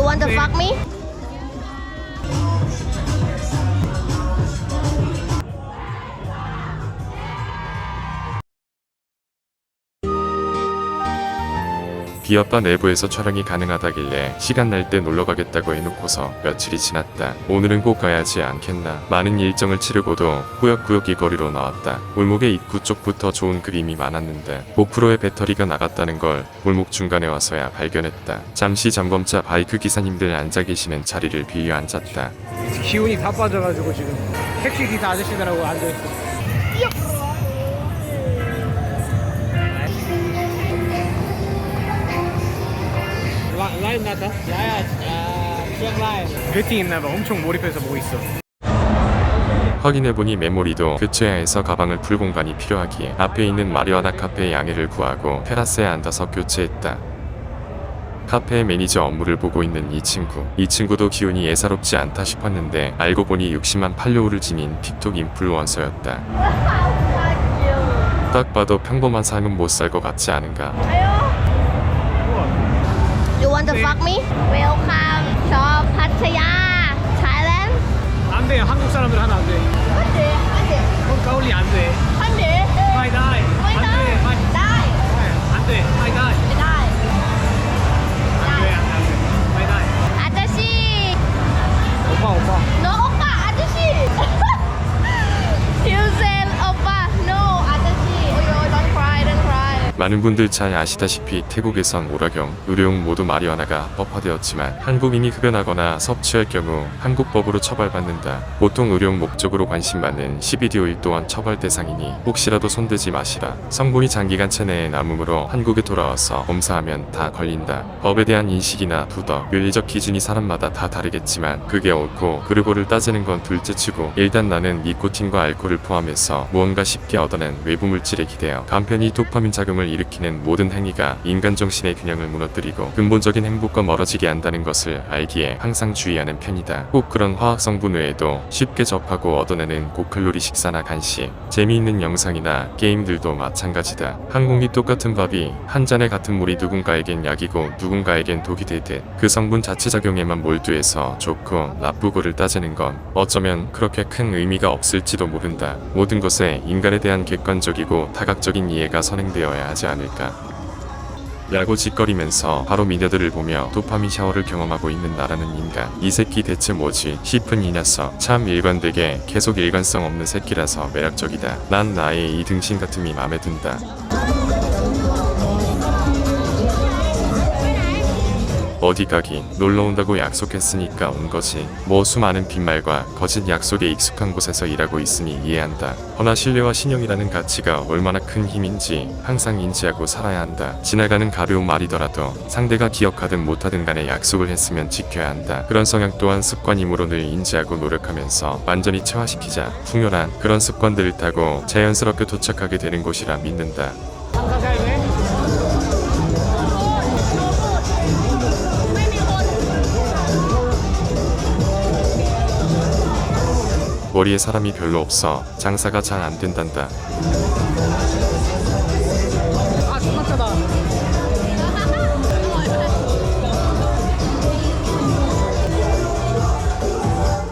want to fuck me? 비아바 내부에서 촬영이 가능하다길래 시간 날 때 놀러가겠다고 해놓고서 며칠이 지났다. 오늘은 꼭 가야지 않겠나. 많은 일정을 치르고도 꾸역꾸역 이 거리로 나왔다. 골목의 입구 쪽부터 좋은 그림이 많았는데 고프로의 배터리가 나갔다는 걸 골목 중간에 와서야 발견했다. 잠시 점검차 바이크 기사님들 앉아 계시는 자리를 비워 앉았다. 기운이 다 빠져가지고 지금 택시 기사 아저씨들하고 앉아있어. 라인 나다? 야야, 쭉 라인. 배팅 있나봐. 엄청 몰입해서 보고 있어. 확인해보니 메모리도 교체해야 해서 가방을 풀 공간이 필요하기에 앞에 있는 마리화나 카페의 양해를 구하고 테라스에 앉아서 교체했다. 카페의 매니저 업무를 보고 있는 이 친구도 기운이 예사롭지 않다 싶었는데 알고 보니 60만 팔로워를 지닌 틱톡 인플루언서였다. 딱 봐도 평범한 삶은 못 살 것 같지 않은가. You want to fuck me? Welcome to Pattaya, Thailand. 안 돼. 한국 사람들 하나 안 돼. 안 돼, 안 돼, 가올리 안 돼. 안 돼. 마이 다이. 마이 안 돼. 다이. 마이 다이. 안 돼. 마이 다이. 다이. 안 돼. 안 돼. 마이 다이. 아저씨. 오빠. No, 오빠, 아저씨. You said 오빠. No, 아저씨. Oh, don't cry, don't cry. 많은 분들 잘 아시다시피 태국에선 오락용, 의료용 모두 마리화나가 합법화되었지만 한국인이 흡연하거나 섭취할 경우 한국법으로 처벌받는다. 보통 의료용 목적으로 관심받는 12D 오일 또한 처벌 대상이니 혹시라도 손대지 마시라. 성분이 장기간 체내에 남으므로 한국에 돌아와서 검사하면 다 걸린다. 법에 대한 인식이나 도덕, 윤리적 기준이 사람마다 다 다르겠지만 그게 옳고 그르고를 따지는 건 둘째치고 일단 나는 니코틴과 알코올을 포함해서 무언가 쉽게 얻어낸 외부 물질에 기대어 간편히 도파민 작용을 일으키는 모든 행위가 인간 정신의 균형을 무너뜨리고 근본적인 행복과 멀어지게 한다는 것을 알기에 항상 주의하는 편이다. 꼭 그런 화학 성분 외에도 쉽게 접하고 얻어내는 고칼로리 식사나 간식, 재미있는 영상이나 게임들도 마찬가지다. 한 공기 똑같은 밥이 한 잔에 같은 물이 누군가에겐 약이고 누군가에겐 독이 되듯 그 성분 자체 작용에만 몰두해서 좋고 나쁘고를 따지는 건 어쩌면 그렇게 큰 의미가 없을지도 모른다. 모든 것에 인간에 대한 객관적이고 다각적인 이해가 선행되어야 하지 않을까. 라고 짓거리면서 바로 미녀들을 보며 도파민 샤워를 경험하고 있는 나라는 인간. 이 새끼 대체 뭐지 싶은 이 녀석. 참 일관되게 계속 일관성 없는 새끼라서 매력적이다. 난 나의 이 등신 같음이 맘에 든다. 어디 가긴 놀러 온다고 약속했으니까 온 거지. 뭐 수많은 빈말과 거짓 약속에 익숙한 곳에서 일하고 있으니 이해한다. 허나 신뢰와 신용이라는 가치가 얼마나 큰 힘인지 항상 인지하고 살아야 한다. 지나가는 가벼운 말이더라도 상대가 기억하든 못하든 간에 약속을 했으면 지켜야 한다. 그런 성향 또한 습관이므로 늘 인지하고 노력하면서 완전히 체화시키자. 풍요란 그런 습관들을 타고 자연스럽게 도착하게 되는 곳이라 믿는다. 머리에 사람이 별로 없어 장사가 잘 안 된단다. 아, 존나 짜다.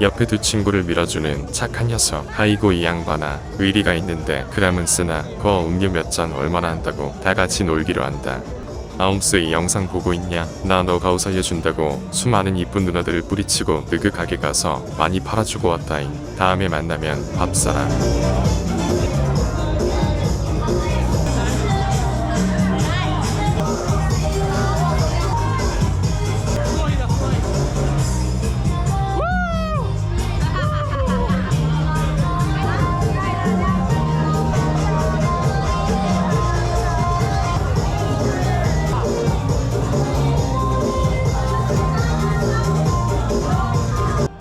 옆에 두 친구를 밀어주는 착한 녀석. 아이고 이 양반아, 의리가 있는데 그람은 쓰나 거 음료 몇 잔 얼마나 한다고 다 같이 놀기로 한다. 아움스 이 영상 보고 있냐? 나 너 가오 살려준다고 수많은 이쁜 누나들을 뿌리치고 느그 가게 가서 많이 팔아주고 왔다잉. 다음에 만나면 밥 사라.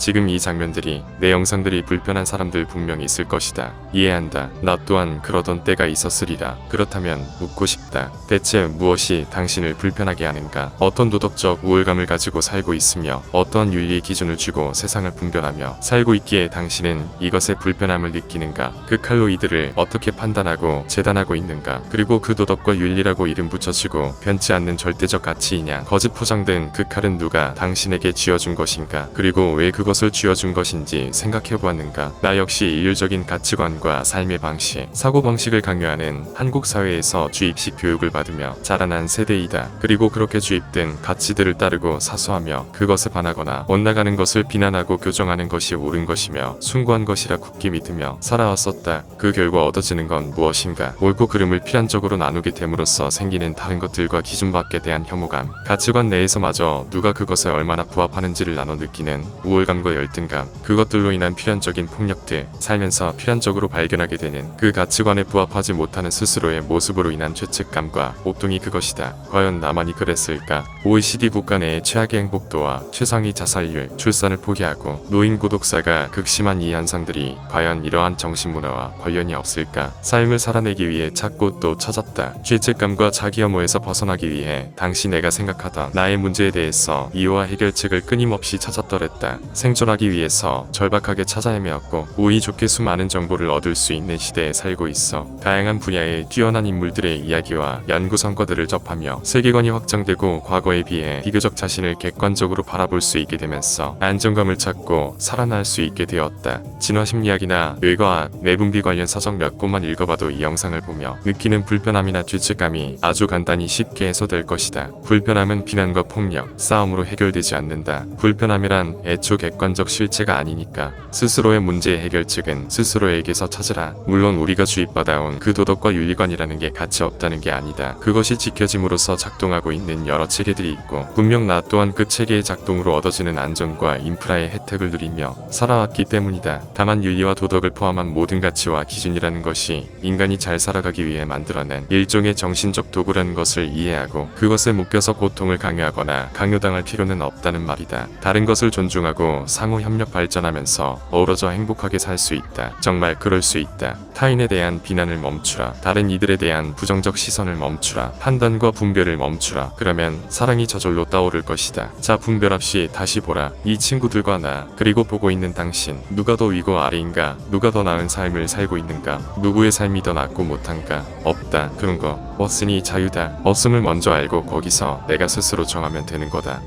지금 이 장면들이 내 영상들이 불편한 사람들 분명히 있을 것이다. 이해한다. 나 또한 그러던 때가 있었으리라. 그렇다면 묻고 싶다. 대체 무엇이 당신을 불편하게 하는가? 어떤 도덕적 우월감을 가지고 살고 있으며 어떤 윤리의 기준을 주고 세상을 분별하며 살고 있기에 당신은 이것에 불편함을 느끼는가? 그 칼로 이들을 어떻게 판단하고 재단하고 있는가? 그리고 그 도덕과 윤리라고 이름 붙여주고 변치 않는 절대적 가치이냐? 거짓 포장된 그 칼은 누가 당신에게 쥐어준 것인가? 그리고 왜 그것을 쥐어준 것인지 생각해보았는가? 나 역시 인류적인 가치관과 삶의 방식, 사고방식을 강요하는 한국 사회에서 주입식 교육을 받으며 자라난 세대이다. 그리고 그렇게 주입된 가치들을 따르고 사수하며 그것에 반하거나 엇나가는 것을 비난하고 교정하는 것이 옳은 것이며 숭고한 것이라 굳게 믿으며 살아왔었다. 그 결과 얻어지는 건 무엇인가? 옳고 그름을 필연적으로 나누게 됨으로써 생기는 다른 것들과 기준 밖에 대한 혐오감, 가치관 내에서마저 누가 그것에 얼마나 부합하는지를 나눠 느끼는 우월감과 열등감, 그것들로 인한 필연적인 폭력들, 살면서 필연적으로 발견하게 되는 그 가치관에 부합하지 못하는 스스로의 모습으로 인한 죄책감과 옥동이 그것이다. 과연 나만이 그랬을까? OECD 국가 내의 최악의 행복도와 최상위 자살률, 출산을 포기하고 노인 고독사가 극심한 이 현상들이 과연 이러한 정신문화와 관련이 없을까? 삶을 살아내기 위해 찾고 또 찾았다. 죄책감과 자기 혐오에서 벗어나기 위해 당시 내가 생각하던 나의 문제에 대해서 이유와 해결책을 끊임없이 찾았더랬다. 생존하기 위해서 절박하게 찾아 헤매었고 운이 좋게 수많은 정보를 얻을 수 있는 시대에 살고 있어. 다양한 분야의 뛰어난 인물들의 이야기와 연구 성과들을 접하며 세계관이 확장되고 과거에 비해 비교적 자신을 객관적으로 바라볼 수 있게 되면서 안정감을 찾고 살아날 수 있게 되었다. 진화심리학이나 뇌과학, 내분비 관련 서적 몇 곳만 읽어봐도 이 영상을 보며 느끼는 불편함이나 죄책감이 아주 간단히 쉽게 해소될 것이다. 불편함은 비난과 폭력, 싸움으로 해결되지 않는다. 불편함이란 애초 객관적 실체가 아니니까 스스로의 문제의 해결책은 스스로에게서 찾으라. 물론 우리가 주입받아온 그 도덕과 윤리관이라는 게 가치 없다는 게 아니다. 그것이 지켜짐으로써 작동하고 있는 여러 체계들이 있고 분명 나 또한 그 체계의 작동으로 얻어지는 안전과 인프라의 혜택을 누리며 살아왔기 때문이다. 다만 윤리와 도덕을 포함한 모든 가치와 기준이라는 것이 인간이 잘 살아가기 위해 만들어낸 일종의 정신적 도구라는 것을 이해하고 그것에 묶여서 고통을 강요하거나 강요당할 필요는 없다는 말이다. 다른 것을 존중하고 상호 협력 발전하면서 어우러져 행복하게 살 수 있다. 정말 그럴 수 있다. 타인에 대한 비난을 멈추라. 다른 이들에 대한 부정적 시선을 멈추라. 판단과 분별을 멈추라. 그러면 사랑이 저절로 떠오를 것이다. 자, 분별 없이 다시 보라. 이 친구들과 나, 그리고 보고 있는 당신. 누가 더 위고 아래인가? 누가 더 나은 삶을 살고 있는가? 누구의 삶이 더 낫고 못한가? 없다. 그런 거 없으니 자유다. 없음을 먼저 알고 거기서 내가 스스로 정하면 되는 거다.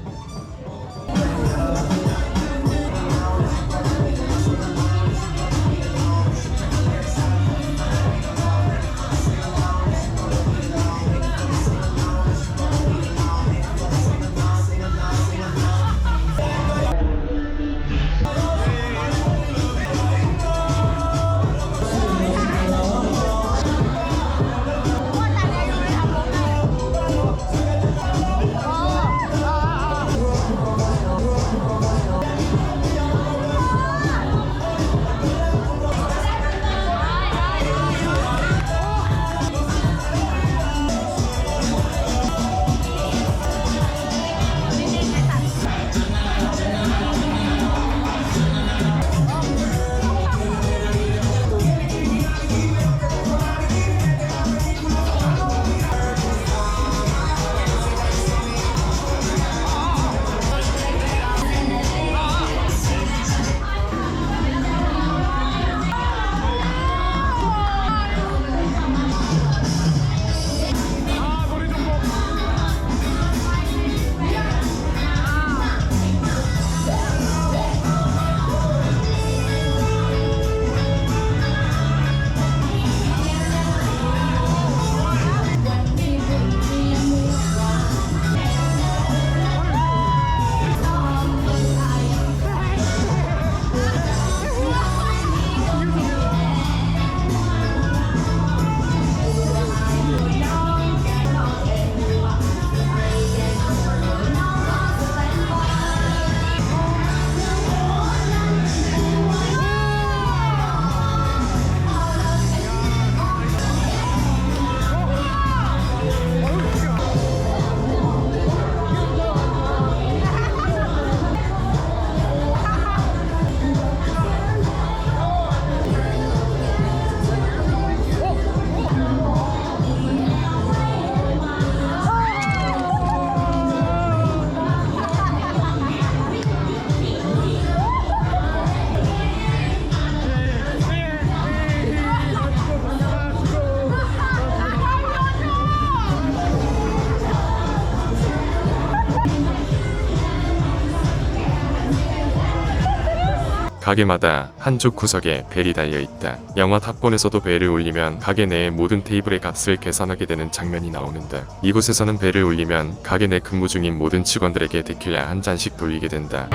가게마다 한쪽 구석에 벨이 달려있다. 영화 탑본에서도 벨을 울리면 가게 내의 모든 테이블의 값을 계산하게 되는 장면이 나오는데 이곳에서는 벨을 울리면 가게 내 근무 중인 모든 직원들에게 데킬라 한 잔씩 돌리게 된다.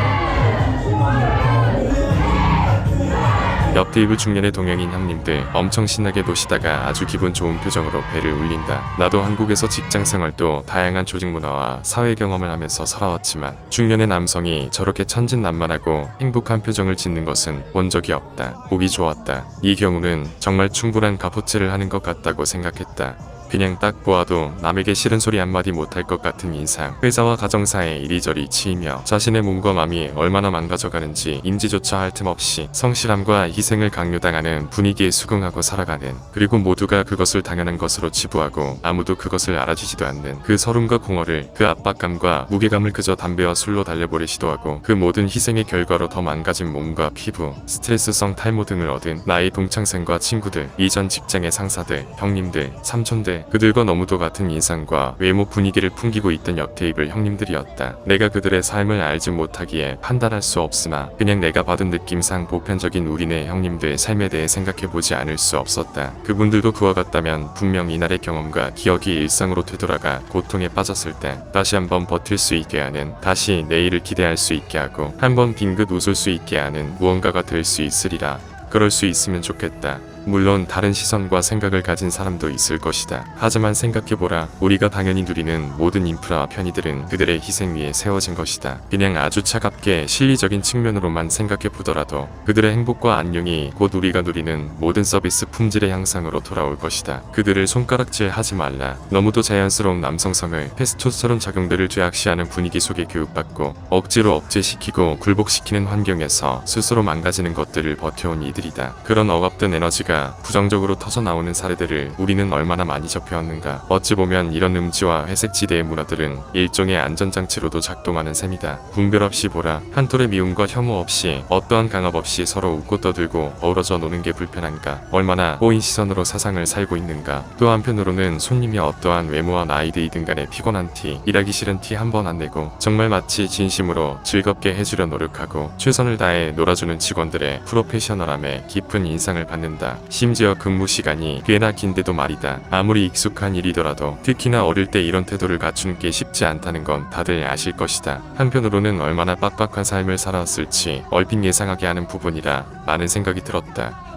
옆 테이블 중년의 동양인 형님들 엄청 신나게 노시다가 아주 기분 좋은 표정으로 벨을 울린다. 나도 한국에서 직장 생활도 다양한 조직 문화와 사회 경험을 하면서 살아왔지만 중년의 남성이 저렇게 천진난만하고 행복한 표정을 짓는 것은 본 적이 없다. 보기 좋았다. 이 경우는 정말 충분한 값어치를 하는 것 같다고 생각했다. 그냥 딱 보아도 남에게 싫은 소리 한마디 못할 것 같은 인상. 회사와 가정사에 이리저리 치이며 자신의 몸과 마음이 얼마나 망가져가는지 인지조차 할 틈 없이 성실함과 희생을 강요당하는 분위기에 수긍하고 살아가는, 그리고 모두가 그것을 당연한 것으로 치부하고 아무도 그것을 알아주지도 않는 그 서름과 공허를, 그 압박감과 무게감을 그저 담배와 술로 달래보려 시도하고 그 모든 희생의 결과로 더 망가진 몸과 피부, 스트레스성 탈모 등을 얻은 나의 동창생과 친구들, 이전 직장의 상사들, 형님들, 삼촌들, 그들과 너무도 같은 인상과 외모 분위기를 풍기고 있던 옆 테이블 형님들이었다. 내가 그들의 삶을 알지 못하기에 판단할 수 없으나 그냥 내가 받은 느낌상 보편적인 우리네 형님들의 삶에 대해 생각해보지 않을 수 없었다. 그분들도 그와 같다면 분명 이날의 경험과 기억이 일상으로 되돌아가 고통에 빠졌을 때 다시 한번 버틸 수 있게 하는, 다시 내일을 기대할 수 있게 하고 한번 빙긋 웃을 수 있게 하는 무언가가 될 수 있으리라. 그럴 수 있으면 좋겠다. 물론 다른 시선과 생각을 가진 사람도 있을 것이다. 하지만 생각해보라. 우리가 당연히 누리는 모든 인프라와 편의들은 그들의 희생 위에 세워진 것이다. 그냥 아주 차갑게 실리적인 측면으로만 생각해보더라도 그들의 행복과 안녕이 곧 우리가 누리는 모든 서비스 품질의 향상으로 돌아올 것이다. 그들을 손가락질 하지 말라. 너무도 자연스러운 남성성을 테스토스테론 작용들을 죄악시하는 분위기 속에 교육받고 억지로 억제시키고 굴복시키는 환경에서 스스로 망가지는 것들을 버텨온 이들이다. 그런 억압된 에너지가 부정적으로 터져나오는 사례들을 우리는 얼마나 많이 접해왔는가. 어찌 보면 이런 음지와 회색지대의 문화들은 일종의 안전장치로도 작동하는 셈이다. 분별 없이 보라. 한 톨의 미움과 혐오 없이, 어떠한 강압 없이 서로 웃고 떠들고 어우러져 노는 게 불편한가. 얼마나 꼬인 시선으로 사상을 살고 있는가. 또 한편으로는 손님이 어떠한 외모와 나이대이든 간에 피곤한 티, 일하기 싫은 티 한 번 안 내고 정말 마치 진심으로 즐겁게 해주려 노력하고 최선을 다해 놀아주는 직원들의 프로페셔널함에 깊은 인상을 받는다. 심지어 근무 시간이 꽤나 긴데도 말이다. 아무리 익숙한 일이더라도 특히나 어릴 때 이런 태도를 갖추는 게 쉽지 않다는 건 다들 아실 것이다. 한편으로는 얼마나 빡빡한 삶을 살아왔을지 얼핏 예상하게 하는 부분이라 많은 생각이 들었다.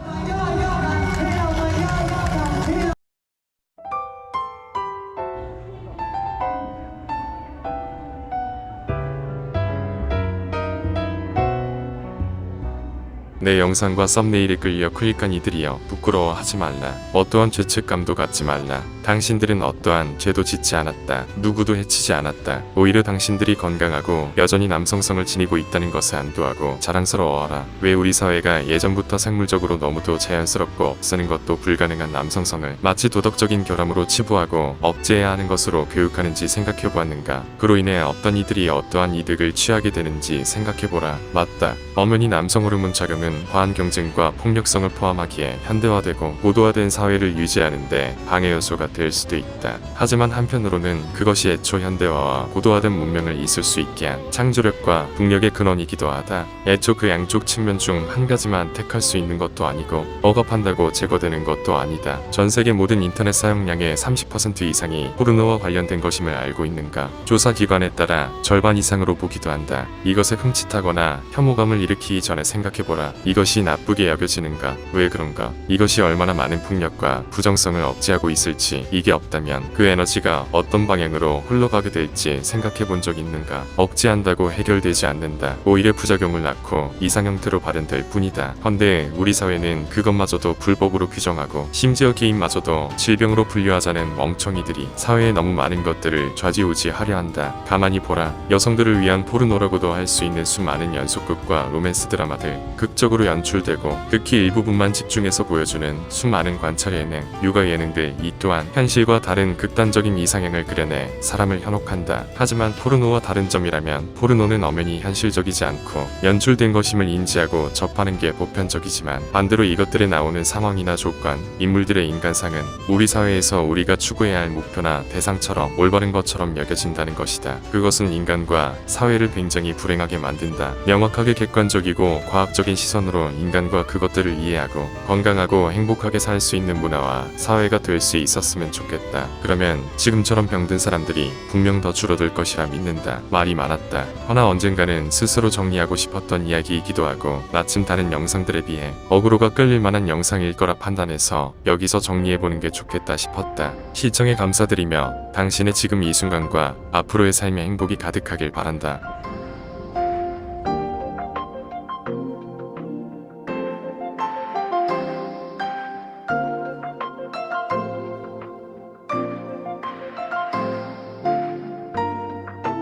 내 영상과 썸네일에 끌려 클릭한 이들이여, 부끄러워하지 말라. 어떠한 죄책감도 갖지 말라. 당신들은 어떠한 죄도 짓지 않았다. 누구도 해치지 않았다. 오히려 당신들이 건강하고 여전히 남성성을 지니고 있다는 것을 안도하고 자랑스러워하라. 왜 우리 사회가 예전부터 생물적으로 너무도 자연스럽고 없애는 것도 불가능한 남성성을 마치 도덕적인 결함으로 치부하고 억제해야 하는 것으로 교육하는지 생각해보았는가. 그로 인해 어떤 이들이 어떠한 이득을 취하게 되는지 생각해보라. 맞다. 엄연히 남성 호르몬 작용은 과한 경쟁과 폭력성을 포함하기에 현대화되고 고도화된 사회를 유지하는데 방해 요소가 될 수도 있다. 하지만 한편으로는 그것이 애초 현대화와 고도화된 문명을 있을 수 있게 한 창조력과 국력의 근원이기도 하다. 애초 그 양쪽 측면 중 한 가지만 택할 수 있는 것도 아니고 억압한다고 제거되는 것도 아니다. 전 세계 모든 인터넷 사용량의 30% 이상이 포르노와 관련된 것임을 알고 있는가? 조사 기관에 따라 절반 이상으로 보기도 한다. 이것에 흠칫하거나 혐오감을 일으키기 전에 생각해보라. 이것이 나쁘게 여겨지는가? 왜 그런가? 이것이 얼마나 많은 폭력과 부정성을 억제하고 있을지, 이게 없다면 그 에너지가 어떤 방향으로 흘러가게 될지 생각해본 적 있는가? 억제한다고 해결되지 않는다. 오히려 부작용을 낳고 이상 형태로 발현될 뿐이다. 헌데 우리 사회는 그것마저도 불법으로 규정하고 심지어 게임마저도 질병으로 분류하자는 멍청이들이 사회에 너무 많은 것들을 좌지우지하려 한다. 가만히 보라. 여성들을 위한 포르노라고도 할 수 있는 수많은 연속극과 로맨스 드라마들, 극적으로 연출되고 극히 일부분만 집중해서 보여주는 수많은 관찰 예능, 육아 예능들, 이 또한 현실과 다른 극단적인 이상향을 그려내 사람을 현혹한다. 하지만 포르노와 다른 점이라면 포르노는 엄연히 현실적이지 않고 연출된 것임을 인지하고 접하는 게 보편적이지만 반대로 이것들에 나오는 상황이나 조건, 인물들의 인간상은 우리 사회에서 우리가 추구해야 할 목표나 대상처럼 올바른 것처럼 여겨진다는 것이다. 그것은 인간과 사회를 굉장히 불행하게 만든다. 명확하게 객관적이고 과학적인 시선으로 시선으로 인간과 그것들을 이해하고 건강하고 행복하게 살 수 있는 문화와 사회가 될 수 있었으면 좋겠다. 그러면 지금처럼 병든 사람들이 분명 더 줄어들 것이라 믿는다. 말이 많았다. 허나 언젠가는 스스로 정리하고 싶었던 이야기이기도 하고 마침 다른 영상들에 비해 어그로가 끌릴 만한 영상일 거라 판단해서 여기서 정리해보는 게 좋겠다 싶었다. 시청에 감사드리며 당신의 지금 이 순간과 앞으로의 삶에 행복이 가득하길 바란다.